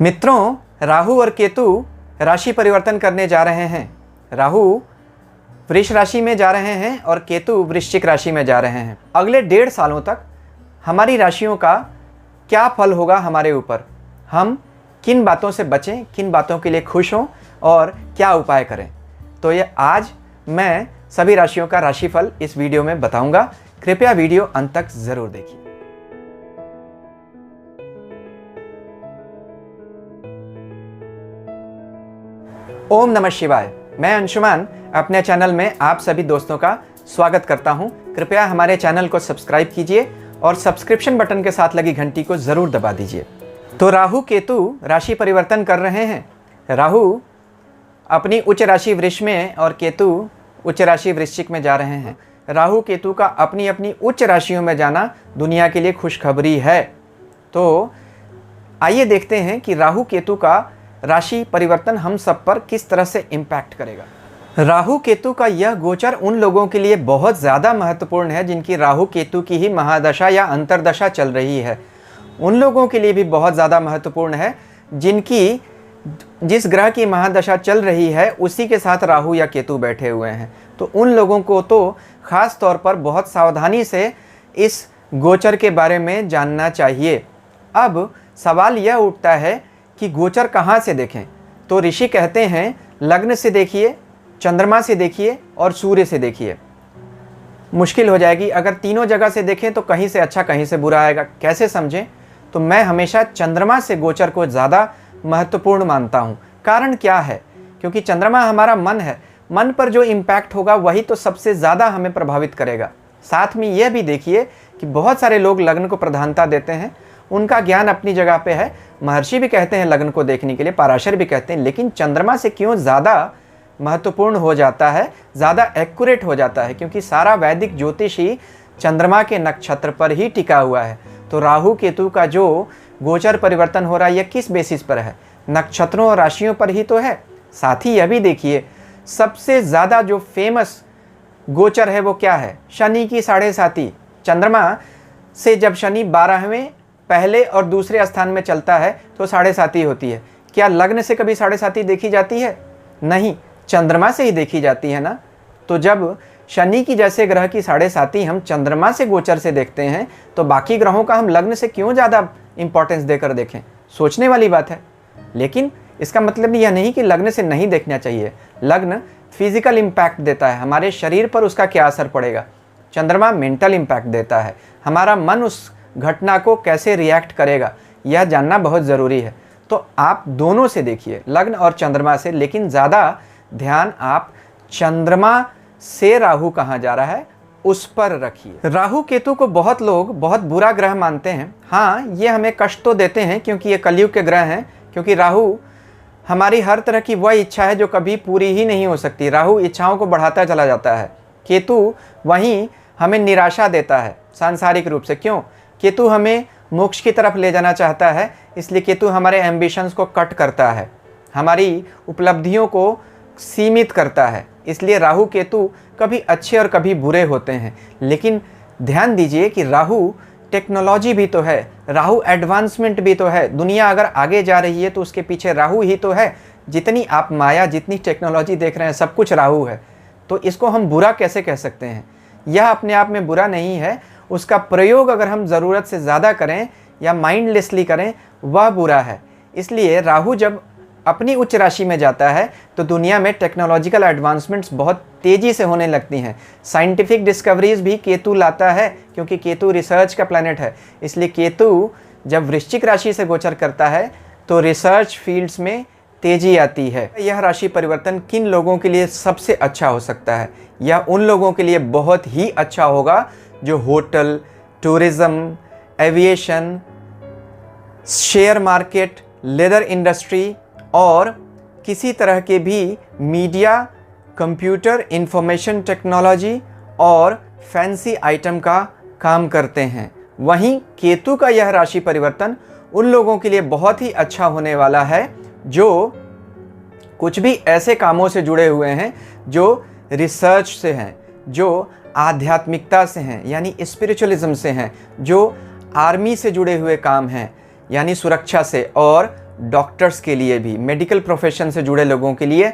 मित्रों, राहु और केतु राशि परिवर्तन करने जा रहे हैं। राहु वृष राशि में जा रहे हैं और केतु वृश्चिक राशि में जा रहे हैं। अगले 1.5 सालों तक हमारी राशियों का क्या फल होगा हमारे ऊपर, हम किन बातों से बचें, किन बातों के लिए खुश हों और क्या उपाय करें, तो ये आज मैं सभी राशियों का राशिफल इस वीडियो में बताऊंगा। कृपया वीडियो अंत तक ज़रूर देखिए। ओम नमः शिवाय। मैं अंशुमान अपने चैनल में आप सभी दोस्तों का स्वागत करता हूं। कृपया हमारे चैनल को सब्सक्राइब कीजिए और सब्सक्रिप्शन बटन के साथ लगी घंटी को ज़रूर दबा दीजिए। तो राहु केतु राशि परिवर्तन कर रहे हैं। राहु अपनी उच्च राशि वृष में और केतु उच्च राशि वृश्चिक में जा रहे हैं। राहु केतु का अपनी अपनी उच्च राशियों में जाना दुनिया के लिए खुशखबरी है। तो आइए देखते हैं कि राहु केतु का राशि परिवर्तन हम सब पर किस तरह से इम्पैक्ट करेगा। राहु केतु का यह गोचर उन लोगों के लिए बहुत ज़्यादा महत्वपूर्ण है जिनकी राहु केतु की ही महादशा या अंतर्दशा चल रही है। उन लोगों के लिए भी बहुत ज़्यादा महत्वपूर्ण है जिनकी जिस ग्रह की महादशा चल रही है उसी के साथ राहु या केतु बैठे हुए हैं। तो उन लोगों को तो ख़ास तौर पर बहुत सावधानी से इस गोचर के बारे में जानना चाहिए। अब सवाल यह उठता है कि गोचर कहाँ से देखें। तो ऋषि कहते हैं लग्न से देखिए, चंद्रमा से देखिए और सूर्य से देखिए। मुश्किल हो जाएगी अगर तीनों जगह से देखें तो कहीं से अच्छा कहीं से बुरा आएगा। कैसे समझें? तो मैं हमेशा चंद्रमा से गोचर को ज़्यादा महत्वपूर्ण मानता हूँ। कारण क्या है? क्योंकि चंद्रमा हमारा मन है। मन पर जो इम्पैक्ट होगा वही तो सबसे ज़्यादा हमें प्रभावित करेगा। साथ में यह भी देखिए कि बहुत सारे लोग लग्न को प्रधानता देते हैं। उनका ज्ञान अपनी जगह पे है। महर्षि भी कहते हैं लग्न को देखने के लिए, पराशर भी कहते हैं, लेकिन चंद्रमा से क्यों ज़्यादा महत्वपूर्ण हो जाता है, ज़्यादा एक्यूरेट हो जाता है? क्योंकि सारा वैदिक ज्योतिष ही चंद्रमा के नक्षत्र पर ही टिका हुआ है। तो राहु केतु का जो गोचर परिवर्तन हो रहा है यह किस बेसिस पर है? नक्षत्रों और राशियों पर ही तो है। साथ ही यह भी देखिए सबसे ज़्यादा जो फेमस गोचर है वो क्या है? शनि की 7.5। चंद्रमा से जब शनि 12वें पहले और दूसरे स्थान में चलता है तो 7.5 होती है। क्या लग्न से कभी 7.5 देखी जाती है? नहीं, चंद्रमा से ही देखी जाती है ना। तो जब शनि की जैसे ग्रह की 7.5 हम चंद्रमा से गोचर से देखते हैं तो बाकी ग्रहों का हम लग्न से क्यों ज़्यादा इंपॉर्टेंस देकर देखें? सोचने वाली बात है। लेकिन इसका मतलब यह नहीं कि लग्न से नहीं देखना चाहिए। लग्न फिजिकल इम्पैक्ट देता है, हमारे शरीर पर उसका क्या असर पड़ेगा। चंद्रमा मेंटल इम्पैक्ट देता है, हमारा मन उस घटना को कैसे रिएक्ट करेगा यह जानना बहुत ज़रूरी है। तो आप दोनों से देखिए, लग्न और चंद्रमा से, लेकिन ज़्यादा ध्यान आप चंद्रमा से राहु कहाँ जा रहा है उस पर रखिए। राहु केतु को बहुत लोग बहुत बुरा ग्रह मानते हैं। हाँ, ये हमें कष्ट तो देते हैं क्योंकि ये कलयुग के ग्रह हैं। क्योंकि राहु हमारी हर तरह की वह इच्छा है जो कभी पूरी ही नहीं हो सकती। राहु इच्छाओं को बढ़ाता चला जाता है। केतु वहीं हमें निराशा देता है सांसारिक रूप से। क्यों? केतु हमें मोक्ष की तरफ ले जाना चाहता है, इसलिए केतु हमारे एम्बिशंस को कट करता है, हमारी उपलब्धियों को सीमित करता है। इसलिए राहु केतु कभी अच्छे और कभी बुरे होते हैं। लेकिन ध्यान दीजिए कि राहु टेक्नोलॉजी भी तो है, राहु एडवांसमेंट भी तो है। दुनिया अगर आगे जा रही है तो उसके पीछे राहु ही तो है। जितनी आप माया, जितनी टेक्नोलॉजी देख रहे हैं सब कुछ राहु है। तो इसको हम बुरा कैसे कह सकते हैं? यह अपने आप में बुरा नहीं है। उसका प्रयोग अगर हम ज़रूरत से ज़्यादा करें या माइंडलेसली करें वह बुरा है। इसलिए राहु जब अपनी उच्च राशि में जाता है तो दुनिया में टेक्नोलॉजिकल एडवांसमेंट्स बहुत तेज़ी से होने लगती हैं। साइंटिफिक डिस्कवरीज भी केतु लाता है क्योंकि केतु रिसर्च का प्लैनेट है। इसलिए केतु जब वृश्चिक राशि से गोचर करता है तो रिसर्च फील्ड्स में तेज़ी आती है। यह राशि परिवर्तन किन लोगों के लिए सबसे अच्छा हो सकता है? यह उन लोगों के लिए बहुत ही अच्छा होगा जो hotel, tourism, aviation, share market, leather industry और किसी तरह के भी मीडिया, कंप्यूटर, इंफॉर्मेशन टेक्नोलॉजी और फैंसी आइटम का काम करते हैं। वहीं केतु का यह राशि परिवर्तन उन लोगों के लिए बहुत ही अच्छा होने वाला है जो कुछ भी ऐसे कामों से जुड़े हुए हैं जो रिसर्च से हैं, जो आध्यात्मिकता से हैं यानी स्पिरिचुअलिज्म से हैं, जो आर्मी से जुड़े हुए काम हैं यानी सुरक्षा से, और डॉक्टर्स के लिए भी, मेडिकल प्रोफेशन से जुड़े लोगों के लिए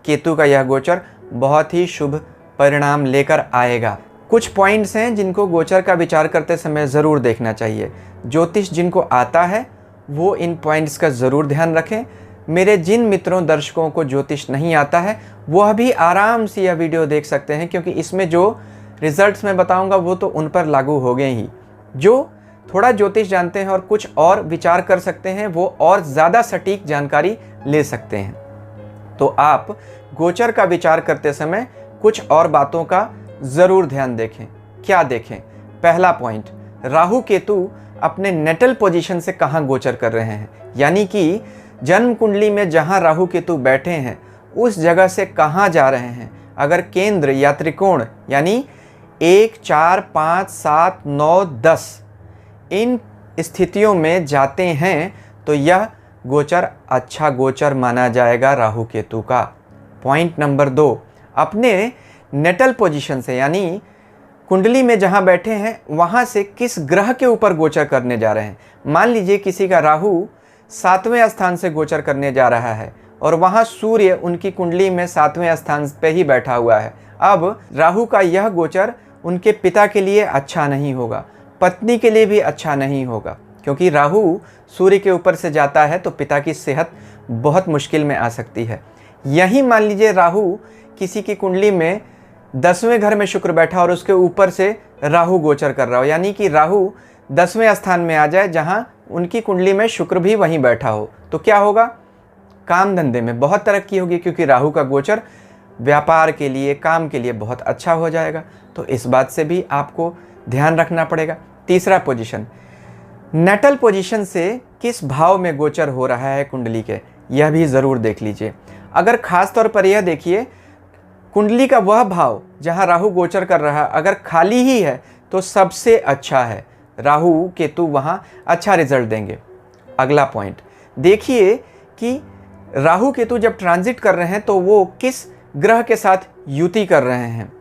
केतु का यह गोचर बहुत ही शुभ परिणाम लेकर आएगा। कुछ पॉइंट्स हैं जिनको गोचर का विचार करते समय ज़रूर देखना चाहिए। ज्योतिष जिनको आता है वो इन पॉइंट्स का ज़रूर ध्यान रखें। मेरे जिन मित्रों दर्शकों को ज्योतिष नहीं आता है वह भी आराम से यह वीडियो देख सकते हैं, क्योंकि इसमें जो रिजल्ट्स मैं बताऊंगा वो तो उन पर लागू हो गए ही। जो थोड़ा ज्योतिष जानते हैं और कुछ और विचार कर सकते हैं वो और ज़्यादा सटीक जानकारी ले सकते हैं। तो आप गोचर का विचार करते समय कुछ और बातों का ज़रूर ध्यान देखें। क्या देखें? पहला पॉइंट, राहु केतु अपने नेटल पोजीशन से कहाँ गोचर कर रहे हैं, यानी कि जन्म कुंडली में जहाँ राहु केतु बैठे हैं उस जगह से कहाँ जा रहे हैं। अगर केंद्र या त्रिकोण यानी 1, 4, 5, 7, 9, 10 इन स्थितियों में जाते हैं तो यह गोचर अच्छा गोचर माना जाएगा राहु केतु का। पॉइंट नंबर 2, अपने नेटल पोजीशन से यानी कुंडली में जहां बैठे हैं वहां से किस ग्रह के ऊपर गोचर करने जा रहे हैं। मान लीजिए किसी का राहु 7वें स्थान से गोचर करने जा रहा है और वहां सूर्य उनकी कुंडली में 7वें स्थान पे ही बैठा हुआ है। अब राहु का यह गोचर उनके पिता के लिए अच्छा नहीं होगा, पत्नी के लिए भी अच्छा नहीं होगा, क्योंकि राहु सूर्य के ऊपर से जाता है तो पिता की सेहत बहुत मुश्किल में आ सकती है। यही मान लीजिए राहु किसी की कुंडली में 10वें घर में शुक्र बैठा और उसके ऊपर से राहु गोचर कर रहा हो, यानी कि राहु 10वें स्थान में आ जाए जहां उनकी कुंडली में शुक्र भी वहीं बैठा हो, तो क्या होगा? काम धंधे में बहुत तरक्की होगी, क्योंकि राहु का गोचर व्यापार के लिए, काम के लिए बहुत अच्छा हो जाएगा। तो इस बात से भी आपको ध्यान रखना पड़ेगा। तीसरा पोजीशन, नेटल पोजीशन से किस भाव में गोचर हो रहा है कुंडली के, यह भी ज़रूर देख लीजिए। अगर खास तौर पर यह देखिए कुंडली का वह भाव जहां राहु गोचर कर रहा है अगर खाली ही है तो सबसे अच्छा है, राहु केतु वहां अच्छा रिजल्ट देंगे। अगला पॉइंट देखिए कि राहु केतु जब ट्रांजिट कर रहे हैं तो वो किस ग्रह के साथ युति कर रहे हैं।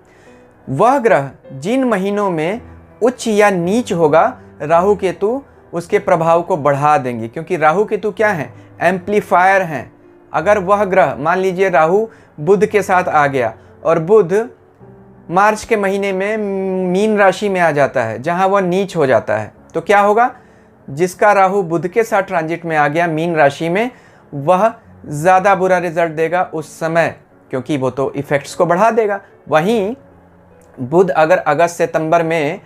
वह ग्रह जिन महीनों में उच्च या नीच होगा राहु केतु उसके प्रभाव को बढ़ा देंगे, क्योंकि राहु केतु क्या है? एम्पलीफायर हैं। अगर वह ग्रह मान लीजिए राहु बुध के साथ आ गया और बुध मार्च के महीने में मीन राशि में आ जाता है जहां वह नीच हो जाता है, तो क्या होगा? जिसका राहु बुध के साथ ट्रांजिट में आ गया मीन राशि में वह ज़्यादा बुरा रिजल्ट देगा उस समय, क्योंकि वो तो इफेक्ट्स को बढ़ा देगा। वहीं बुध अगर अगस्त सितंबर में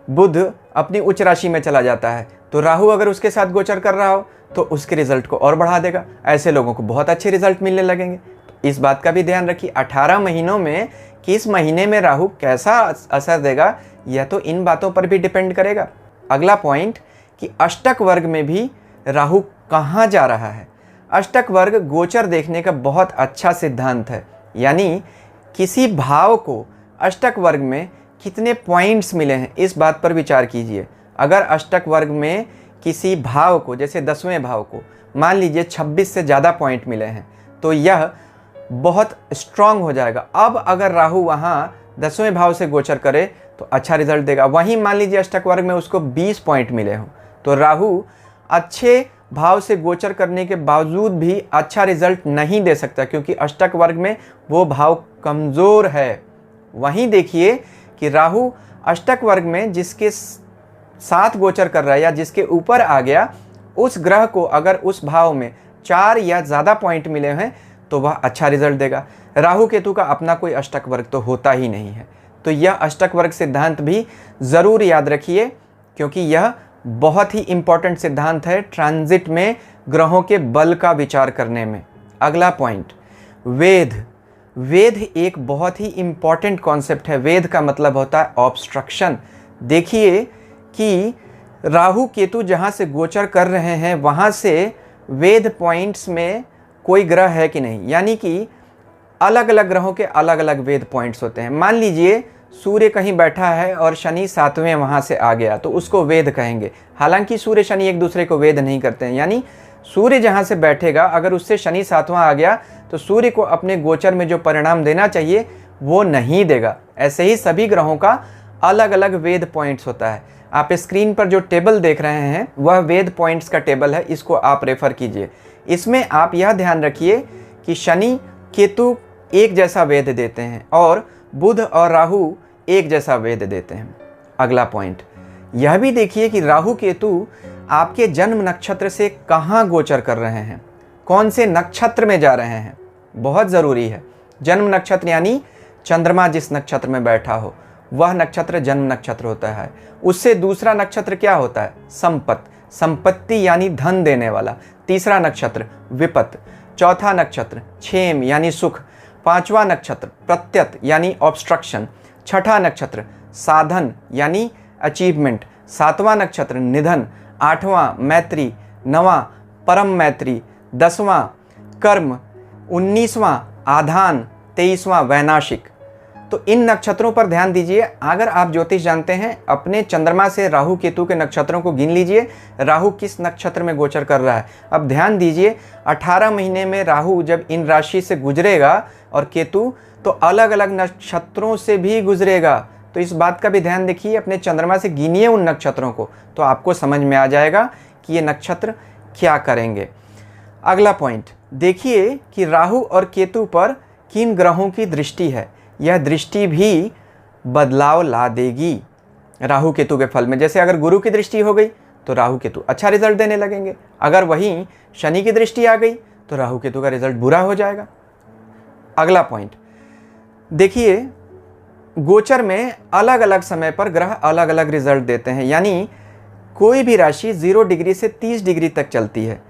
बुध अपनी उच्च राशि में चला जाता है तो राहु अगर उसके साथ गोचर कर रहा हो तो उसके रिजल्ट को और बढ़ा देगा। ऐसे लोगों को बहुत अच्छे रिजल्ट मिलने लगेंगे। तो इस बात का भी ध्यान रखिए 18 महीनों में किस महीने में राहु कैसा असर देगा यह तो इन बातों पर भी डिपेंड करेगा। अगला पॉइंट कि अष्टक वर्ग में भी राहु कहाँ जा रहा है। अष्टक वर्ग गोचर देखने का बहुत अच्छा सिद्धांत है, यानी किसी भाव को अष्टक वर्ग में कितने पॉइंट्स मिले हैं इस बात पर विचार कीजिए। अगर अष्टक वर्ग में किसी भाव को, जैसे 10वें भाव को मान लीजिए 26 से ज़्यादा पॉइंट मिले हैं तो यह बहुत स्ट्रांग हो जाएगा। अब अगर राहु वहाँ 10वें भाव से गोचर करे तो अच्छा रिजल्ट देगा। वहीं मान लीजिए अष्टक वर्ग में उसको 20 पॉइंट मिले हों तो राहु अच्छे भाव से गोचर करने के बावजूद भी अच्छा रिजल्ट नहीं दे सकता, क्योंकि अष्टक वर्ग में वो भाव कमज़ोर है। वहीं देखिए कि राहु अष्टक वर्ग में जिसके साथ गोचर कर रहा है या जिसके ऊपर आ गया उस ग्रह को अगर उस भाव में 4 या ज़्यादा पॉइंट मिले हैं तो वह अच्छा रिजल्ट देगा। राहु केतु का अपना कोई अष्टक वर्ग तो होता ही नहीं है। तो यह अष्टक वर्ग सिद्धांत भी ज़रूर याद रखिए, क्योंकि यह बहुत ही इम्पॉर्टेंट सिद्धांत है ट्रांजिट में ग्रहों के बल का विचार करने में। अगला पॉइंट, वेद। वेद एक बहुत ही इम्पॉर्टेंट कॉन्सेप्ट है। वेद का मतलब होता है ऑब्स्ट्रक्शन। देखिए कि राहु केतु जहाँ से गोचर कर रहे हैं वहाँ से वेद पॉइंट्स में कोई ग्रह है कि नहीं, यानी कि अलग अलग ग्रहों के अलग अलग वेद पॉइंट्स होते हैं। मान लीजिए सूर्य कहीं बैठा है और शनि 7वें वहाँ से आ गया तो उसको वेद कहेंगे। हालांकि सूर्य शनि एक दूसरे को वेद नहीं करते हैं, यानी सूर्य जहाँ से बैठेगा अगर उससे शनि 7वां आ गया तो सूर्य को अपने गोचर में जो परिणाम देना चाहिए वो नहीं देगा। ऐसे ही सभी ग्रहों का अलग अलग वेद पॉइंट्स होता है। आप स्क्रीन पर जो टेबल देख रहे हैं वह वेद पॉइंट्स का टेबल है, इसको आप रेफर कीजिए। इसमें आप यह ध्यान रखिए कि शनि केतु एक जैसा वेद देते हैं और बुध और राहु एक जैसा वेद देते हैं। अगला पॉइंट यह भी देखिए कि राहु केतु आपके जन्म नक्षत्र से कहाँ गोचर कर रहे हैं, कौन से नक्षत्र में जा रहे हैं, बहुत ज़रूरी है। जन्म नक्षत्र यानी चंद्रमा जिस नक्षत्र में बैठा हो वह नक्षत्र जन्म नक्षत्र होता है। उससे दूसरा नक्षत्र क्या होता है? संपत्ति, संपत्ति यानी धन देने वाला। तीसरा नक्षत्र विपत, चौथा नक्षत्र क्षेम यानी सुख, पांचवा नक्षत्र प्रत्यत यानी ऑब्स्ट्रक्शन, छठा नक्षत्र साधन यानी अचीवमेंट, सातवां नक्षत्र निधन, आठवां मैत्री, नवां परम मैत्री, 10वां कर्म, 19वां आधान, 23वां वैनाशिक। तो इन नक्षत्रों पर ध्यान दीजिए। अगर आप ज्योतिष जानते हैं अपने चंद्रमा से राहु केतु के नक्षत्रों को गिन लीजिए, राहु किस नक्षत्र में गोचर कर रहा है। अब ध्यान दीजिए 18 महीने में राहु जब इन राशि से गुजरेगा और केतु तो अलग अलग नक्षत्रों से भी गुजरेगा। तो इस बात का भी ध्यान देखिए, अपने चंद्रमा से गिनिए उन नक्षत्रों को, तो आपको समझ में आ जाएगा कि ये नक्षत्र क्या करेंगे। अगला पॉइंट देखिए कि राहु और केतु पर किन ग्रहों की दृष्टि है। यह दृष्टि भी बदलाव ला देगी राहु केतु के फल में। जैसे अगर गुरु की दृष्टि हो गई तो राहु केतु अच्छा रिजल्ट देने लगेंगे, अगर वहीं शनि की दृष्टि आ गई तो राहु केतु का रिजल्ट बुरा हो जाएगा। अगला पॉइंट देखिए, गोचर में अलग अलग समय पर ग्रह अलग अलग रिजल्ट देते हैं, यानी कोई भी राशि 0 डिग्री से 30 डिग्री तक चलती है।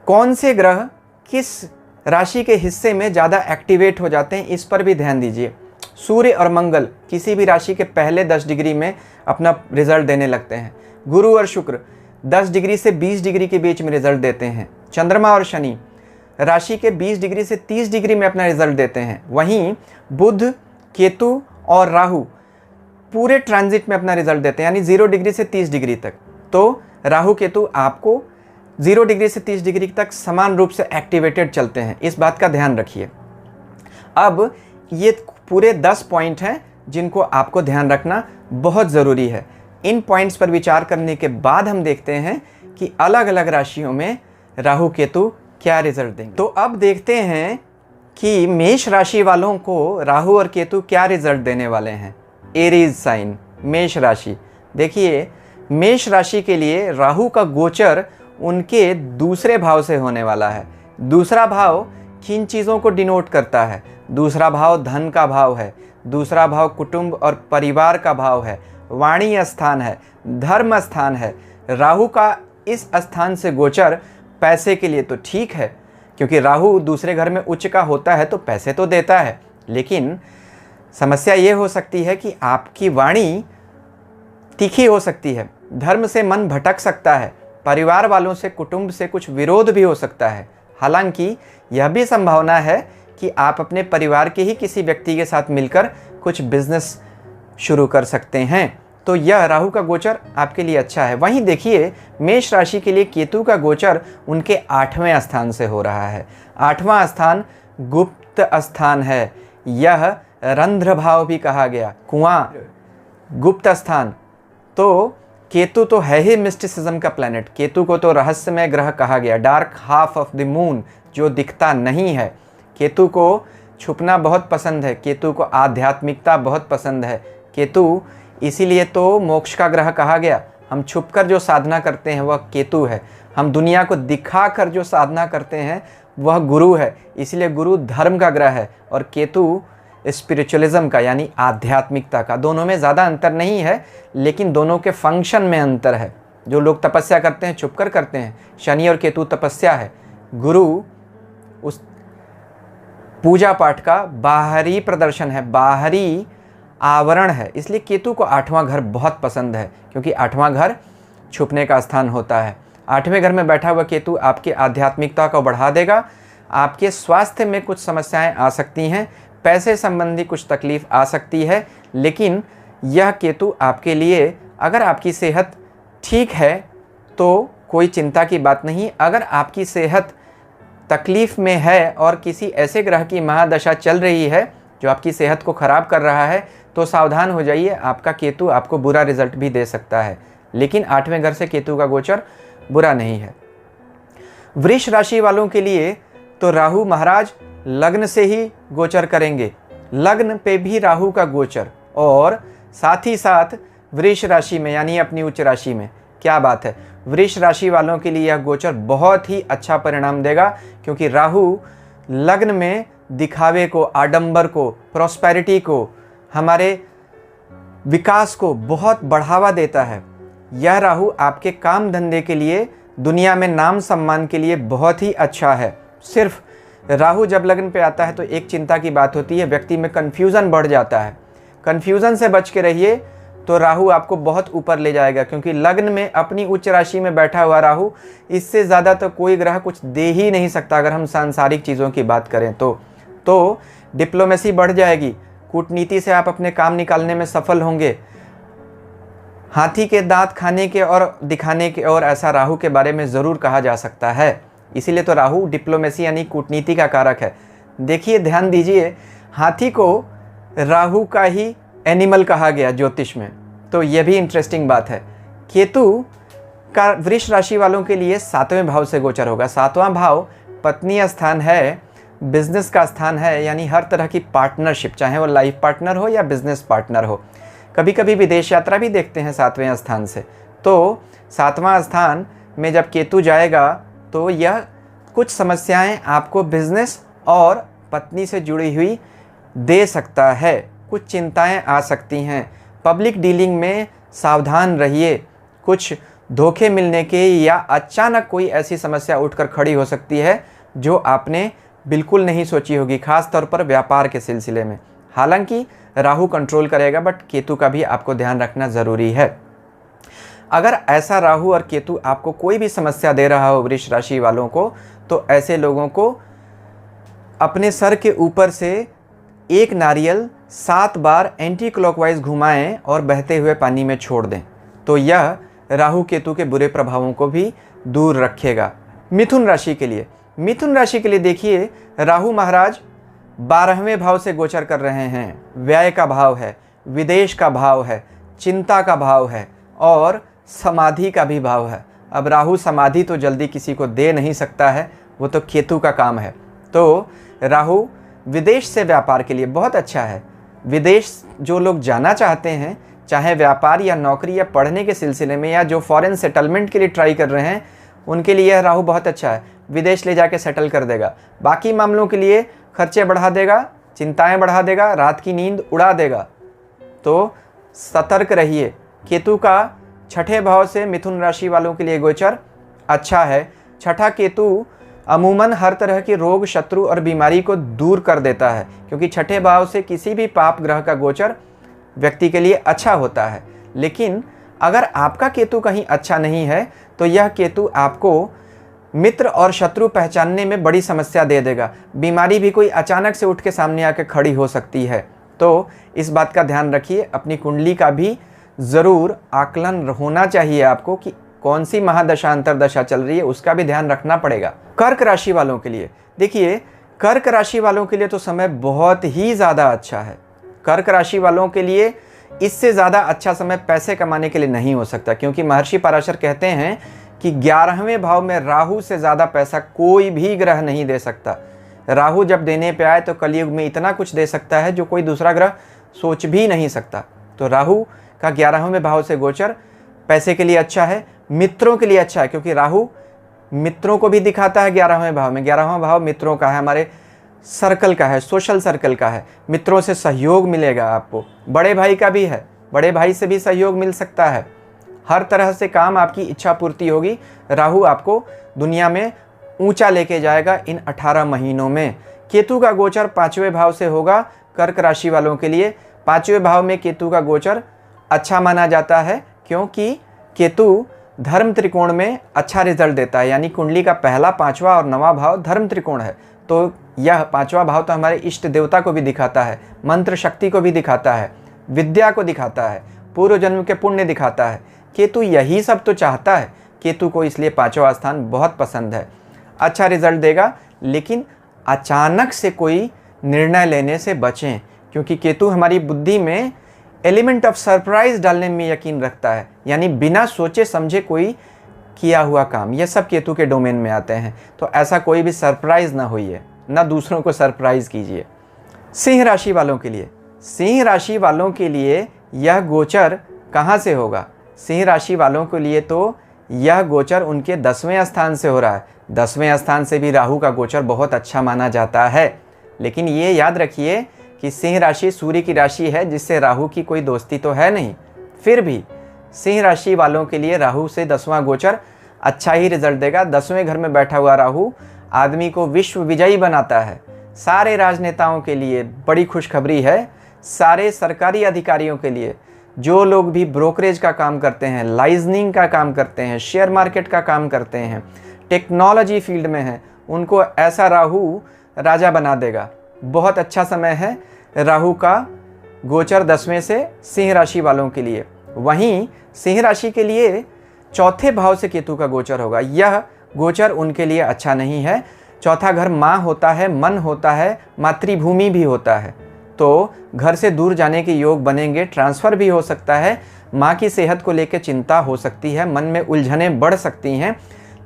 कौन से ग्रह किस राशि के हिस्से में ज़्यादा एक्टिवेट हो जाते हैं इस पर भी ध्यान दीजिए। सूर्य और मंगल किसी भी राशि के पहले 10 डिग्री में अपना रिजल्ट देने लगते हैं। गुरु और शुक्र 10 डिग्री से 20 डिग्री के बीच में रिजल्ट देते हैं। चंद्रमा और शनि राशि के 20 डिग्री से 30 डिग्री में अपना रिजल्ट देते हैं। वहीं बुध, केतु और राहु पूरे ट्रांजिट में अपना रिजल्ट देते हैं, यानी 0 डिग्री से 30 डिग्री तक। तो राहु केतु आपको 0 डिग्री से 30 डिग्री तक समान रूप से एक्टिवेटेड चलते हैं, इस बात का ध्यान रखिए। अब ये पूरे 10 पॉइंट हैं जिनको आपको ध्यान रखना बहुत ज़रूरी है। इन पॉइंट्स पर विचार करने के बाद हम देखते हैं कि अलग अलग राशियों में राहु केतु क्या रिजल्ट देंगे। तो अब देखते हैं कि मेष राशि वालों को राहु और केतु क्या रिजल्ट देने वाले हैं। एरीज साइन, मेष राशि। देखिए मेष राशि के लिए राहु का गोचर उनके दूसरे भाव से होने वाला है। दूसरा भाव किन चीज़ों को डिनोट करता है? दूसरा भाव धन का भाव है, दूसरा भाव कुटुंब और परिवार का भाव है, वाणी स्थान है, धर्म स्थान है। राहु का इस स्थान से गोचर पैसे के लिए तो ठीक है, क्योंकि राहु दूसरे घर में उच्च का होता है तो पैसे तो देता है, लेकिन समस्या ये हो सकती है कि आपकी वाणी तीखी हो सकती है, धर्म से मन भटक सकता है, परिवार वालों से, कुटुंब से कुछ विरोध भी हो सकता है। हालांकि यह भी संभावना है कि आप अपने परिवार के ही किसी व्यक्ति के साथ मिलकर कुछ बिजनेस शुरू कर सकते हैं। तो यह राहु का गोचर आपके लिए अच्छा है। वहीं देखिए मेष राशि के लिए केतु का गोचर उनके 8वें स्थान से हो रहा है। 8वां स्थान गुप्त स्थान है, यह रंध्र भाव भी कहा गया, कुआं, गुप्त स्थान। तो केतु तो है ही मिस्टिसिज्म का प्लैनेट, केतु को तो रहस्यमय ग्रह कहा गया, dark half of the moon, जो दिखता नहीं है। केतु को छुपना बहुत पसंद है, केतु को आध्यात्मिकता बहुत पसंद है। केतु इसीलिए तो मोक्ष का ग्रह कहा गया। हम छुपकर जो साधना करते हैं वह केतु है, हम दुनिया को दिखाकर जो साधना करते हैं वह गुरु है। इसलिए गुरु धर्म का ग्रह है और केतु स्पिरिचुअलिज्म का यानी आध्यात्मिकता का। दोनों में ज़्यादा अंतर नहीं है, लेकिन दोनों के फंक्शन में अंतर है। जो लोग तपस्या करते हैं छुपकर करते हैं, शनि और केतु तपस्या है, गुरु उस पूजा पाठ का बाहरी प्रदर्शन है, बाहरी आवरण है। इसलिए केतु को 8वां घर बहुत पसंद है, क्योंकि 8वां घर छुपने का स्थान होता है। 8वें घर में बैठा हुआ केतु आपकी आध्यात्मिकता को बढ़ा देगा। आपके स्वास्थ्य में कुछ समस्याएं आ सकती हैं, पैसे संबंधी कुछ तकलीफ आ सकती है, लेकिन यह केतु आपके लिए, अगर आपकी सेहत ठीक है तो कोई चिंता की बात नहीं। अगर आपकी सेहत तकलीफ़ में है और किसी ऐसे ग्रह की महादशा चल रही है जो आपकी सेहत को ख़राब कर रहा है, तो सावधान हो जाइए, आपका केतु आपको बुरा रिजल्ट भी दे सकता है। लेकिन 8वें घर से केतु का गोचर बुरा नहीं है। वृष राशि वालों के लिए तो राहु महाराज लग्न से ही गोचर करेंगे, लग्न पे भी राहु का गोचर, और साथ ही साथ वृष राशि में यानी अपनी उच्च राशि में। क्या बात है, वृष राशि वालों के लिए यह गोचर बहुत ही अच्छा परिणाम देगा, क्योंकि राहु लग्न में दिखावे को, आडंबर को, प्रॉस्पेरिटी को, हमारे विकास को बहुत बढ़ावा देता है। यह राहु आपके काम धंधे के लिए, दुनिया में नाम सम्मान के लिए बहुत ही अच्छा है। सिर्फ राहु जब लग्न पे आता है तो एक चिंता की बात होती है, व्यक्ति में कन्फ्यूज़न बढ़ जाता है। कन्फ्यूज़न से बच के रहिए, तो राहु आपको बहुत ऊपर ले जाएगा, क्योंकि लग्न में अपनी उच्च राशि में बैठा हुआ राहु, इससे ज़्यादा तो कोई ग्रह कुछ दे ही नहीं सकता। अगर हम सांसारिक चीज़ों की बात करें तो डिप्लोमेसी बढ़ जाएगी, कूटनीति से आप अपने काम निकालने में सफल होंगे। हाथी के दांत खाने के और दिखाने के और ऐसा राहु के बारे में ज़रूर कहा जा सकता है। इसीलिए तो राहु डिप्लोमेसी यानी कूटनीति का कारक है। देखिए, ध्यान दीजिए, हाथी को राहु का ही एनिमल कहा गया ज्योतिष में, तो यह भी इंटरेस्टिंग बात है। केतु का वृष राशि वालों के लिए 7वें भाव से गोचर होगा। 7वां भाव पत्नी स्थान है, बिजनेस का स्थान है, यानी हर तरह की पार्टनरशिप, चाहे वो लाइफ पार्टनर हो या बिजनेस पार्टनर हो। कभी कभी विदेश यात्रा भी देखते हैं 7वें स्थान से। तो 7वां स्थान में जब केतु जाएगा तो यह कुछ समस्याएं आपको बिजनेस और पत्नी से जुड़ी हुई दे सकता है, कुछ चिंताएं आ सकती हैं। पब्लिक डीलिंग में सावधान रहिए, कुछ धोखे मिलने के या अचानक कोई ऐसी समस्या उठकर खड़ी हो सकती है जो आपने बिल्कुल नहीं सोची होगी, खास तौर पर व्यापार के सिलसिले में। हालांकि राहु कंट्रोल करेगा, बट केतु का भी आपको ध्यान रखना ज़रूरी है। अगर ऐसा राहु और केतु आपको कोई भी समस्या दे रहा हो वृष राशि वालों को, तो ऐसे लोगों को अपने सर के ऊपर से एक नारियल 7 बार एंटी क्लॉकवाइज घुमाएं और बहते हुए पानी में छोड़ दें, तो यह राहु केतु के बुरे प्रभावों को भी दूर रखेगा। मिथुन राशि के लिए, मिथुन राशि के लिए देखिए, राहु महाराज 12वें भाव से गोचर कर रहे हैं। व्यय का भाव है, विदेश का भाव है, चिंता का भाव है और समाधि का भी भाव है। अब राहु समाधि तो जल्दी किसी को दे नहीं सकता है, वो तो केतु का काम है। तो राहु विदेश से व्यापार के लिए बहुत अच्छा है। विदेश जो लोग जाना चाहते हैं, चाहे व्यापार या नौकरी या पढ़ने के सिलसिले में, या जो फॉरेन सेटलमेंट के लिए ट्राई कर रहे हैं, उनके लिए यह राहु बहुत अच्छा है। विदेश ले जाके सेटल कर देगा। बाकी मामलों के लिए खर्चे बढ़ा देगा, चिंताएं बढ़ा देगा, रात की नींद उड़ा देगा। तो सतर्क रहिए। केतु का 6ठे भाव से मिथुन राशि वालों के लिए गोचर अच्छा है। 6ठा केतु अमूमन हर तरह के रोग, शत्रु और बीमारी को दूर कर देता है, क्योंकि 6ठे भाव से किसी भी पाप ग्रह का गोचर व्यक्ति के लिए अच्छा होता है। लेकिन अगर आपका केतु कहीं अच्छा नहीं है, तो यह केतु आपको मित्र और शत्रु पहचानने में बड़ी समस्या दे देगा। बीमारी भी कोई अचानक से उठ के सामने आकर खड़ी हो सकती है। तो इस बात का ध्यान रखिए। अपनी कुंडली का भी ज़रूर आकलन होना चाहिए आपको कि कौन सी महादशा अंतरदशा चल रही है, उसका भी ध्यान रखना पड़ेगा। कर्क राशि वालों के लिए देखिए, कर्क राशि वालों के लिए तो समय बहुत ही ज़्यादा अच्छा है। कर्क राशि वालों के लिए इससे ज़्यादा अच्छा समय पैसे कमाने के लिए नहीं हो सकता, क्योंकि महर्षि पराशर कहते हैं कि 11वें भाव में राहु से ज़्यादा पैसा कोई भी ग्रह नहीं दे सकता। राहु जब देने पे आए तो कलयुग में इतना कुछ दे सकता है जो कोई दूसरा ग्रह सोच भी नहीं सकता। तो राहु का 11वें भाव से गोचर पैसे के लिए अच्छा है, मित्रों के लिए अच्छा है, क्योंकि राहु मित्रों को भी दिखाता है 11वें भाव में। 11वां भाव मित्रों का है, हमारे सर्कल का है, सोशल सर्कल का है। मित्रों से सहयोग मिलेगा आपको। बड़े भाई का भी है, बड़े भाई से भी सहयोग मिल सकता है। हर तरह से काम आपकी इच्छा पूर्ति होगी। राहु आपको दुनिया में ऊंचा लेके जाएगा इन 18 महीनों में। केतु का गोचर 5वें भाव से होगा कर्क राशि वालों के लिए। 5वें भाव में केतु का गोचर अच्छा माना जाता है, क्योंकि केतु धर्म त्रिकोण में अच्छा रिजल्ट देता है। यानी कुंडली का पहला, 5वां और 9वां भाव धर्म त्रिकोण है। तो यह 5वां भाव तो हमारे इष्ट देवता को भी दिखाता है, मंत्र शक्ति को भी दिखाता है, विद्या को दिखाता है, पूर्व जन्म के पुण्य दिखाता है। केतु यही सब तो चाहता है। केतु को इसलिए 5वां स्थान बहुत पसंद है। अच्छा रिजल्ट देगा, लेकिन अचानक से कोई निर्णय लेने से बचें, क्योंकि केतु हमारी बुद्धि में एलिमेंट ऑफ सरप्राइज डालने में यकीन रखता है, यानी बिना सोचे समझे कोई किया हुआ काम, यह सब केतु के डोमेन में आते हैं। तो ऐसा कोई भी सरप्राइज ना होइए, ना दूसरों को सरप्राइज कीजिए। सिंह राशि वालों के लिए, सिंह राशि वालों के लिए यह गोचर कहाँ से होगा? सिंह राशि वालों के लिए तो यह गोचर उनके 10वें स्थान से हो रहा है। 10वें स्थान से भी राहु का गोचर बहुत अच्छा माना जाता है। लेकिन ये याद रखिए कि सिंह राशि सूर्य की राशि है, जिससे राहु की कोई दोस्ती तो है नहीं। फिर भी सिंह राशि वालों के लिए राहु से 10वां गोचर अच्छा ही रिजल्ट देगा। 10वें घर में बैठा हुआ राहु आदमी को विश्व विजयी बनाता है। सारे राजनेताओं के लिए बड़ी खुशखबरी है, सारे सरकारी अधिकारियों के लिए, जो लोग भी ब्रोकरेज का काम करते हैं, लाइजनिंग का काम करते हैं, शेयर मार्केट का काम करते हैं, टेक्नोलॉजी फील्ड में हैं, उनको ऐसा राहु राजा बना देगा। बहुत अच्छा समय है राहु का गोचर 10वें से सिंह राशि वालों के लिए। वहीं सिंह राशि के लिए चौथे भाव से केतु का गोचर होगा। यह गोचर उनके लिए अच्छा नहीं है। चौथा घर माँ होता है, मन होता है, मातृभूमि भी होता है। तो घर से दूर जाने के योग बनेंगे, ट्रांसफ़र भी हो सकता है, माँ की सेहत को लेकर चिंता हो सकती है, मन में उलझनें बढ़ सकती हैं।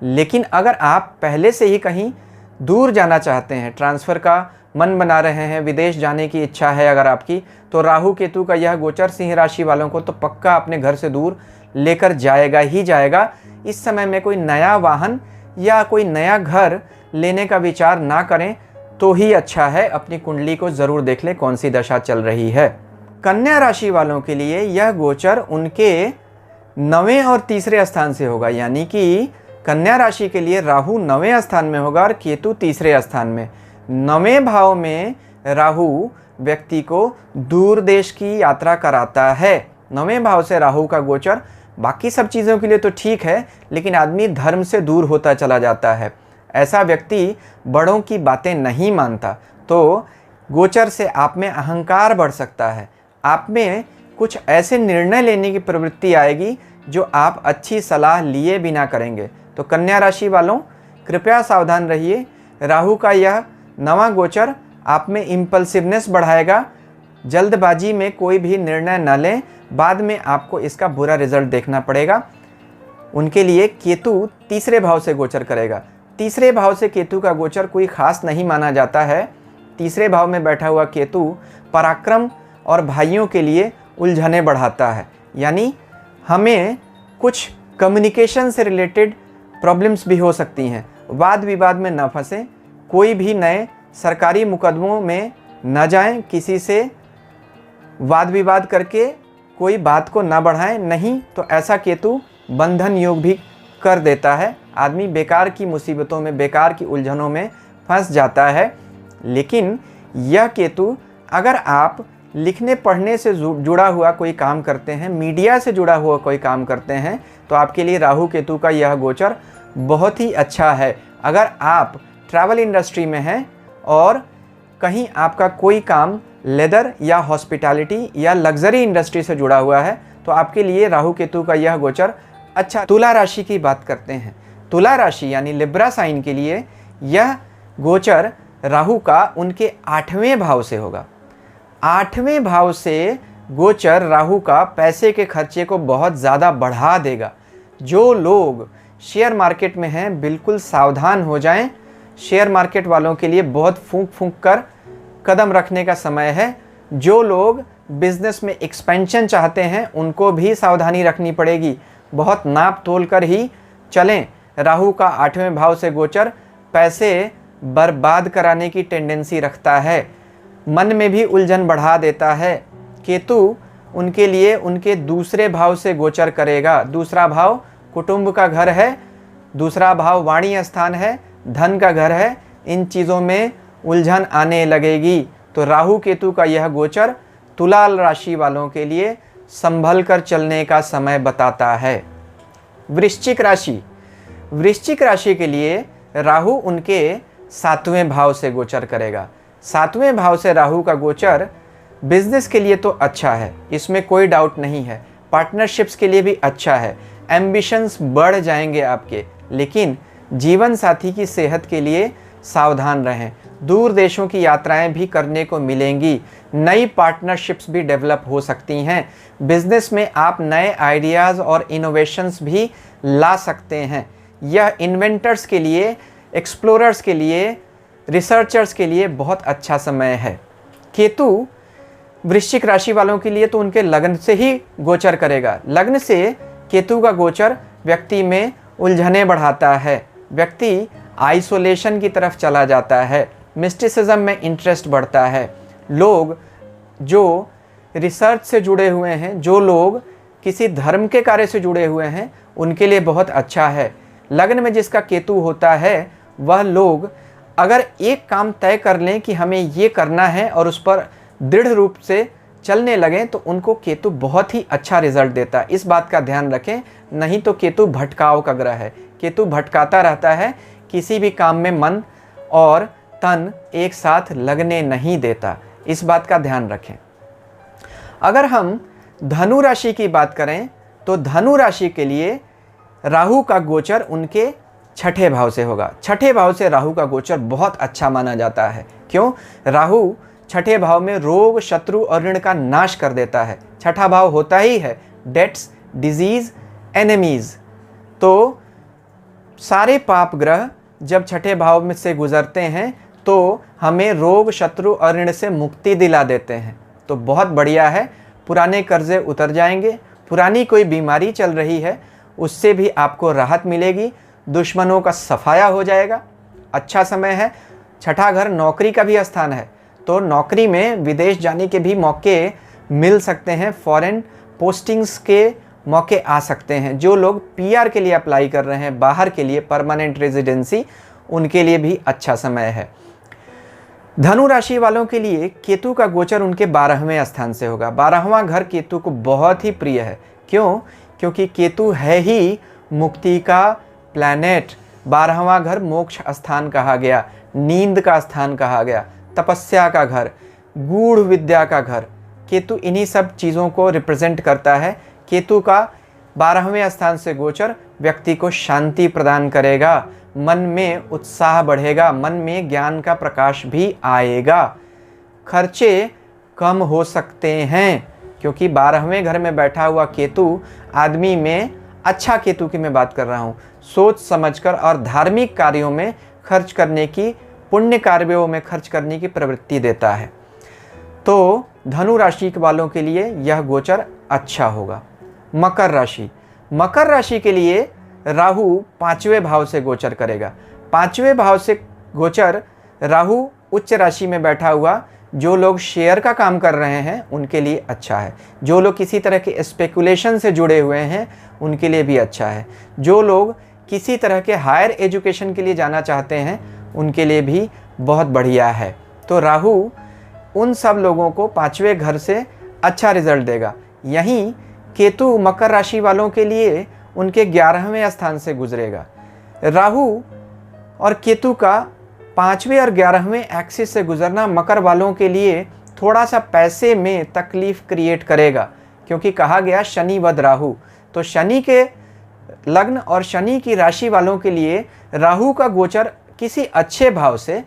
लेकिन अगर आप पहले से ही कहीं दूर जाना चाहते हैं, ट्रांसफ़र का मन बना रहे हैं, विदेश जाने की इच्छा है अगर आपकी, तो राहु केतु का यह गोचर सिंह राशि वालों को तो पक्का अपने घर से दूर लेकर जाएगा ही जाएगा। इस समय में कोई नया वाहन या कोई नया घर लेने का विचार ना करें तो ही अच्छा है। अपनी कुंडली को ज़रूर देख लें कौन सी दशा चल रही है। कन्या राशि वालों के लिए यह गोचर उनके 9वें और तीसरे स्थान से होगा, यानी कि कन्या राशि के लिए राहु 9वें स्थान में होगा और केतु तीसरे स्थान में। 9वें भाव में राहु व्यक्ति को दूर देश की यात्रा कराता है। 9वें भाव से राहु का गोचर बाकी सब चीज़ों के लिए तो ठीक है, लेकिन आदमी धर्म से दूर होता चला जाता है। ऐसा व्यक्ति बड़ों की बातें नहीं मानता, तो गोचर से आप में अहंकार बढ़ सकता है। आप में कुछ ऐसे निर्णय लेने की प्रवृत्ति आएगी जो आप अच्छी सलाह लिए बिना करेंगे। तो कन्या राशि वालों कृपया सावधान रहिए। राहु का यह 9वां गोचर आप में इम्पल्सिवनेस बढ़ाएगा। जल्दबाजी में कोई भी निर्णय न लें, बाद में आपको इसका बुरा रिजल्ट देखना पड़ेगा। उनके लिए केतु तीसरे भाव से गोचर करेगा। तीसरे भाव से केतु का गोचर कोई खास नहीं माना जाता है। तीसरे भाव में बैठा हुआ केतु पराक्रम और भाइयों के लिए उलझने बढ़ाता है, यानी हमें कुछ कम्युनिकेशन से रिलेटेड प्रॉब्लम्स भी हो सकती हैं। वाद विवाद में न फंसें, कोई भी नए सरकारी मुकदमों में न जाएं, किसी से वाद विवाद करके कोई बात को न बढ़ाएं, नहीं तो ऐसा केतु बंधन योग भी कर देता है। आदमी बेकार की मुसीबतों में, बेकार की उलझनों में फंस जाता है। लेकिन यह केतु अगर आप लिखने पढ़ने से जुड़ा हुआ कोई काम करते हैं, मीडिया से जुड़ा हुआ कोई काम करते हैं, तो आपके लिए राहु केतु का यह गोचर बहुत ही अच्छा है। अगर आप ट्रैवल इंडस्ट्री में हैं और कहीं आपका कोई काम लेदर या हॉस्पिटैलिटी या लग्जरी इंडस्ट्री से जुड़ा हुआ है, तो आपके लिए राहु केतु का यह गोचर अच्छा। तुला राशि की बात करते हैं। तुला राशि यानी लिब्रा साइन के लिए यह गोचर राहु का उनके 8वें भाव से होगा। 8वें भाव से गोचर राहु का पैसे के खर्चे को बहुत ज़्यादा बढ़ा देगा। जो लोग शेयर मार्केट में हैं बिल्कुल सावधान हो जाएं। शेयर मार्केट वालों के लिए बहुत फूंक फूंक कर कदम रखने का समय है। जो लोग बिजनेस में एक्सपेंशन चाहते हैं उनको भी सावधानी रखनी पड़ेगी। बहुत नाप तोल कर ही चलें। राहु का 8वें भाव से गोचर पैसे बर्बाद कराने की टेंडेंसी रखता है, मन में भी उलझन बढ़ा देता है। केतु उनके लिए उनके दूसरे भाव से गोचर करेगा। दूसरा भाव कुटुंब का घर है, दूसरा भाव वाणी स्थान है, धन का घर है। इन चीज़ों में उलझन आने लगेगी। तो राहु केतु का यह गोचर तुला राशि वालों के लिए संभल कर चलने का समय बताता है। वृश्चिक राशि, वृश्चिक राशि के लिए राहु उनके 7वें भाव से गोचर करेगा। 7वें भाव से राहु का गोचर बिजनेस के लिए तो अच्छा है, इसमें कोई डाउट नहीं है। पार्टनरशिप्स के लिए भी अच्छा है। एम्बिशंस बढ़ जाएंगे आपके, लेकिन जीवन साथी की सेहत के लिए सावधान रहें। दूर देशों की यात्राएं भी करने को मिलेंगी, नई पार्टनरशिप्स भी डेवलप हो सकती हैं। बिजनेस में आप नए आइडियाज़ और इनोवेशंस भी ला सकते हैं। यह इन्वेंटर्स के लिए, एक्सप्लोरर्स के लिए, रिसर्चर्स के लिए बहुत अच्छा समय है। केतु वृश्चिक राशि वालों के लिए तो उनके लग्न से ही गोचर करेगा। लग्न से केतु का गोचर व्यक्ति में उलझने बढ़ाता है, व्यक्ति आइसोलेशन की तरफ चला जाता है, मिस्टिसिज्म में इंटरेस्ट बढ़ता है। लोग जो रिसर्च से जुड़े हुए हैं, जो लोग किसी धर्म के कार्य से जुड़े हुए हैं, उनके लिए बहुत अच्छा है। लग्न में जिसका केतु होता है, वह लोग अगर एक काम तय कर लें कि हमें ये करना है और उस पर दृढ़ रूप से चलने लगें, तो उनको केतु बहुत ही अच्छा रिजल्ट देता है। इस बात का ध्यान रखें, नहीं तो केतु भटकाव का ग्रह है। केतु भटकाता रहता है, किसी भी काम में मन और तन एक साथ लगने नहीं देता। इस बात का ध्यान रखें। अगर हम धनु राशि की बात करें तो धनु राशि के लिए राहु का गोचर उनके छठे भाव से होगा। छठे भाव से राहु का गोचर बहुत अच्छा माना जाता है। क्यों? राहु छठे भाव में रोग, शत्रु और ऋण का नाश कर देता है। छठा भाव होता ही है डेट्स, डिजीज, एनिमीज। तो सारे पाप ग्रह जब छठे भाव में से गुजरते हैं तो हमें रोग, शत्रु और ऋण से मुक्ति दिला देते हैं। तो बहुत बढ़िया है, पुराने कर्जे उतर जाएंगे। पुरानी कोई बीमारी चल रही है, उससे भी आपको राहत मिलेगी। दुश्मनों का सफाया हो जाएगा। अच्छा समय है। छठा घर नौकरी का भी स्थान है, तो नौकरी में विदेश जाने के भी मौके मिल सकते हैं। फॉरेन पोस्टिंग्स के मौके आ सकते हैं। जो लोग पीआर के लिए अप्लाई कर रहे हैं, बाहर के लिए परमानेंट रेजिडेंसी, उनके लिए भी अच्छा समय है। धनु राशि वालों के लिए केतु का गोचर उनके 12वें स्थान से होगा। 12वां घर केतु को बहुत ही प्रिय है। क्यों? क्योंकि केतु है ही मुक्ति का प्लैनेट। 12वां घर मोक्ष स्थान कहा गया, नींद का स्थान कहा गया, तपस्या का घर, गूढ़ विद्या का घर। केतु इन्हीं सब चीज़ों को रिप्रेजेंट करता है। केतु का 12वें स्थान से गोचर व्यक्ति को शांति प्रदान करेगा, मन में उत्साह बढ़ेगा, मन में ज्ञान का प्रकाश भी आएगा। खर्चे कम हो सकते हैं क्योंकि 12वें घर में बैठा हुआ केतु आदमी में, अच्छा केतु की मैं बात कर रहा हूँ, सोच समझकर और धार्मिक कार्यों में खर्च करने की, पुण्य कार्यों में खर्च करने की प्रवृत्ति देता है। तो धनु राशि वालों के लिए यह गोचर अच्छा होगा। मकर राशि, मकर राशि के लिए राहु 5वें भाव से गोचर करेगा। 5वें भाव से गोचर राहु उच्च राशि में बैठा हुआ, जो लोग शेयर का काम कर रहे हैं उनके लिए अच्छा है। जो लोग किसी तरह के स्पेकुलेशन से जुड़े हुए हैं उनके लिए भी अच्छा है। जो लोग किसी तरह के हायर एजुकेशन के लिए जाना चाहते हैं उनके लिए भी बहुत बढ़िया है। तो राहु उन सब लोगों को 5वें घर से अच्छा रिजल्ट देगा। यहीं केतु मकर राशि वालों के लिए उनके 11वें स्थान से गुजरेगा। राहु और केतु का 5वें और 11वें एक्सिस से गुजरना मकर वालों के लिए थोड़ा सा पैसे में तकलीफ क्रिएट करेगा, क्योंकि कहा गया शनि वध राहु। तो शनि के लग्न और शनि की राशि वालों के लिए राहु का गोचर किसी अच्छे भाव से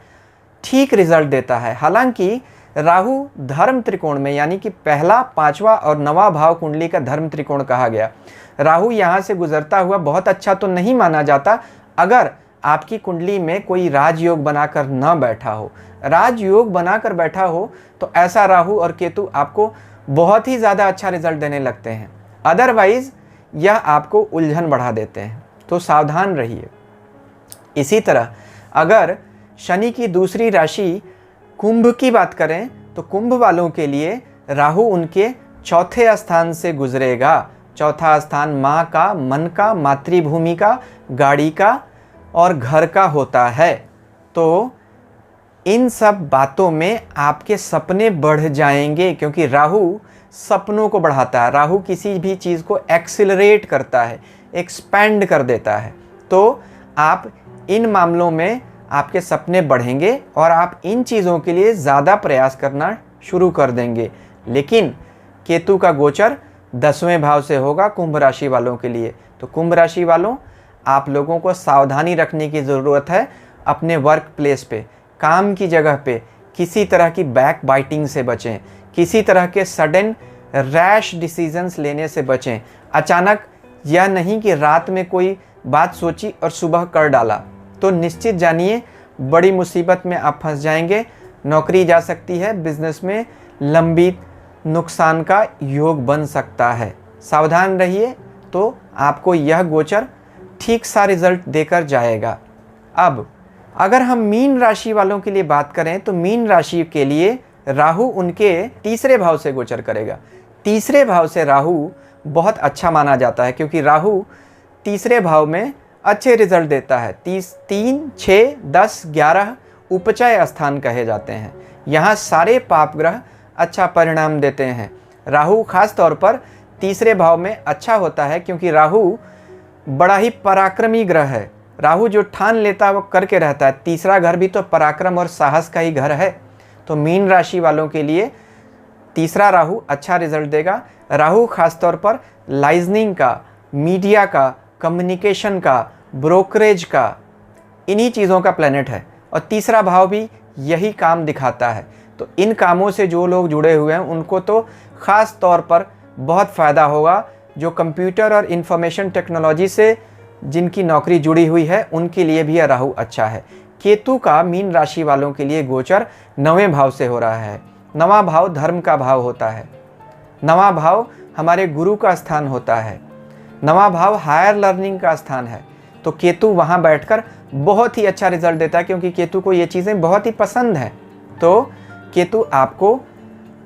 ठीक रिजल्ट देता है। हालांकि राहु धर्म त्रिकोण में, यानी कि पहला, 5वां और 9वां भाव कुंडली का धर्म त्रिकोण कहा गया, राहु यहाँ से गुजरता हुआ बहुत अच्छा तो नहीं माना जाता अगर आपकी कुंडली में कोई राजयोग बनाकर न बैठा हो। राजयोग बनाकर बैठा हो तो ऐसा राहु और केतु आपको बहुत ही ज़्यादा अच्छा रिजल्ट देने लगते हैं। अदरवाइज यह आपको उलझन बढ़ा देते हैं, तो सावधान रहिए। इसी तरह अगर शनि की दूसरी राशि कुंभ की बात करें तो कुंभ वालों के लिए राहु उनके 4थे स्थान से गुजरेगा। 4था स्थान माँ का, मन का, मातृभूमि का, गाड़ी का और घर का होता है। तो इन सब बातों में आपके सपने बढ़ जाएंगे, क्योंकि राहु सपनों को बढ़ाता है। राहु किसी भी चीज़ को एक्सिलरेट करता है, एक्सपैंड कर देता है। तो आप इन मामलों में आपके सपने बढ़ेंगे और आप इन चीज़ों के लिए ज़्यादा प्रयास करना शुरू कर देंगे। लेकिन केतु का गोचर 10वें भाव से होगा कुंभ राशि वालों के लिए। तो कुंभ राशि वालों, आप लोगों को सावधानी रखने की ज़रूरत है अपने वर्क प्लेस पे। काम की जगह पे किसी तरह की बैक बाइटिंग से बचें, किसी तरह के सडन रैश डिसीजंस लेने से बचें। अचानक यह नहीं कि रात में कोई बात सोची और सुबह कर डाला, तो निश्चित जानिए बड़ी मुसीबत में आप फंस जाएंगे। नौकरी जा सकती है, बिजनेस में लंबी नुकसान का योग बन सकता है। सावधान रहिए, तो आपको यह गोचर ठीक सा रिजल्ट देकर जाएगा। अब अगर हम मीन राशि वालों के लिए बात करें तो मीन राशि के लिए राहु उनके तीसरे भाव से गोचर करेगा। तीसरे भाव से राहु बहुत अच्छा माना जाता है, क्योंकि राहु तीसरे भाव में अच्छे रिजल्ट देता है। 3, 6, 10, 11 उपचय स्थान कहे जाते हैं। यहाँ सारे पाप ग्रह अच्छा परिणाम देते हैं। राहु खास तौर पर तीसरे भाव में अच्छा होता है, क्योंकि राहु बड़ा ही पराक्रमी ग्रह है। राहु जो ठान लेता है वो करके रहता है। तीसरा घर भी तो पराक्रम और साहस का ही घर है। तो मीन राशि वालों के लिए तीसरा राहु अच्छा रिजल्ट देगा। राहु खासतौर पर लाइजनिंग का, मीडिया का, कम्युनिकेशन का, ब्रोकरेज का, इन्हीं चीज़ों का प्लैनेट है और तीसरा भाव भी यही काम दिखाता है। तो इन कामों से जो लोग जुड़े हुए हैं उनको तो ख़ास तौर पर बहुत फ़ायदा होगा। जो कंप्यूटर और इंफॉर्मेशन टेक्नोलॉजी से जिनकी नौकरी जुड़ी हुई है उनके लिए भी यह राहु अच्छा है। केतु का मीन राशि वालों के लिए गोचर 9वें भाव से हो रहा है। 9वां भाव धर्म का भाव होता है। 9वां भाव हमारे गुरु का स्थान होता है। 9वां भाव हायर लर्निंग का स्थान है। तो केतु वहाँ बैठकर बहुत ही अच्छा रिजल्ट देता है, क्योंकि केतु को ये चीज़ें बहुत ही पसंद हैं। तो केतु आपको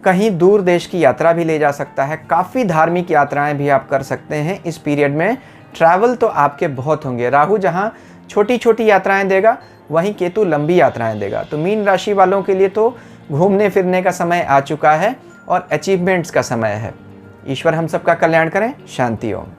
कहीं दूर देश की यात्रा भी ले जा सकता है। काफ़ी धार्मिक यात्राएं भी आप कर सकते हैं इस पीरियड में। ट्रैवल तो आपके बहुत होंगे। राहु जहां छोटी छोटी यात्राएं देगा, वहीं केतु लंबी यात्राएं देगा। तो मीन राशि वालों के लिए तो घूमने फिरने का समय आ चुका है और अचीवमेंट्स का समय है। ईश्वर हम सबका कल्याण करें। शांति ओम।